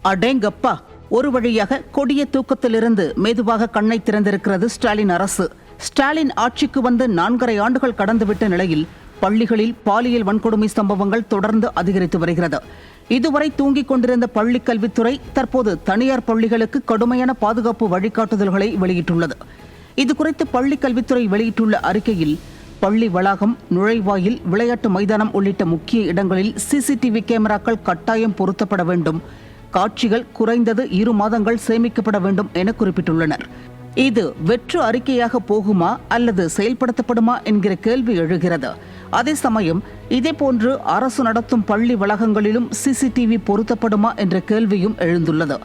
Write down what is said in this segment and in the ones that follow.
அடேங்கப்பா! ஒரு வழியாக கொடிய தூக்கத்திலிருந்து மெதுவாக கண்ணை திறந்திருக்கிறது ஸ்டாலின் அரசு. ஸ்டாலின் ஆட்சிக்கு வந்து 4.5 ஆண்டுகள் கடந்துவிட்ட நிலையில் பள்ளிகளில் பாலியல் வன்கொடுமை சம்பவங்கள் தொடர்ந்து அதிகரித்து வருகிறது. இதுவரை தூங்கிக் கொண்டிருந்த பள்ளிக் கல்வித்துறை தற்போது தனியார் பள்ளிகளுக்கு கடுமையான பாதுகாப்பு வழிகாட்டுதல்களை வெளியிட்டுள்ளது. இதுகுறித்து பள்ளிக் கல்வித்துறை வெளியிட்டுள்ள அறிக்கையில், பள்ளி வளாகம், நுழைவாயில், விளையாட்டு மைதானம் உள்ளிட்ட முக்கிய இடங்களில் சிசிடிவி கேமராக்கள் கட்டாயம் பொருத்தப்பட வேண்டும். காட்சிகள் குறைந்தது 2 மாதங்கள் சேமிக்கப்பட வேண்டும் என குறிப்பிட்டுள்ளனர். இது வெற்று அறிக்கையாக போகுமா அல்லது செயல்படுத்தப்படுமா என்கிற கேள்வி எழுகிறது. அதே சமயம் இதேபோன்று அரசு நடத்தும் பள்ளி வளாகங்களிலும் சிசிடிவி பொருத்தப்படுமா என்ற கேள்வியும் எழுந்துள்ளது.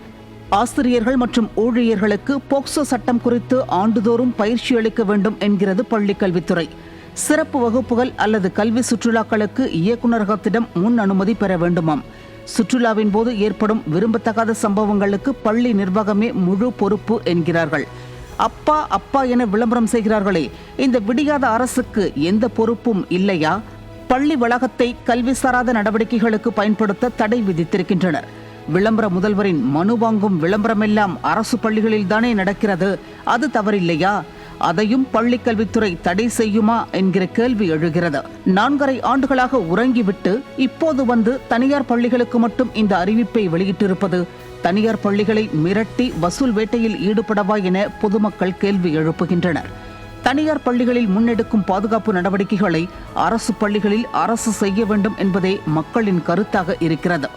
ஆசிரியர்கள் மற்றும் ஊழியர்களுக்கு போக்சோ சட்டம் குறித்து ஆண்டுதோறும் பயிற்சி அளிக்க வேண்டும் என்கிறது பள்ளிக் கல்வித்துறை. சிறப்பு வகுப்புகள் அல்லது கல்வி சுற்றுலாக்களுக்கு இயக்குநரகத்திடம் முன் அனுமதி பெற வேண்டுமாம். சுற்றுலாவின் போது ஏற்படும் விரும்பத்தகாத சம்பவங்களுக்கு பள்ளி நிர்வாகமே முழு பொறுப்பு என்கிறார்கள். அப்பா அப்பா என விளம்பரம் செய்கிறார்களே, இந்த விடியாத அரசுக்கு எந்த பொறுப்பும் இல்லையா? பள்ளி வளாகத்தை கல்வி சாராத நடவடிக்கைகளுக்கு பயன்படுத்த தடை விதித்திருக்கின்றனர். விளம்பர முதல்வரின் மனு வாங்கும் விளம்பரமெல்லாம் அரசு பள்ளிகளில்தானே நடக்கிறது. அது தவறில்லையா? அதையும் பள்ளிக் கல்வித்துறை தடை செய்யுமா என்கிற கேள்வி எழுகிறது. 4.5 ஆண்டுகளாக உறங்கிவிட்டு இப்போது வந்து தனியார் பள்ளிகளுக்கு மட்டும் இந்த அறிவிப்பை வெளியிட்டிருப்பது தனியார் பள்ளிகளை மிரட்டி வசூல் வேட்டையில் ஈடுபடவா என பொதுமக்கள் கேள்வி எழுப்புகின்றனர். தனியார் பள்ளிகளில் முன்னெடுக்கும் பாதுகாப்பு நடவடிக்கைகளை அரசு பள்ளிகளில் அரசு செய்ய வேண்டும் என்பதே மக்களின் கருத்தாக இருக்கிறது.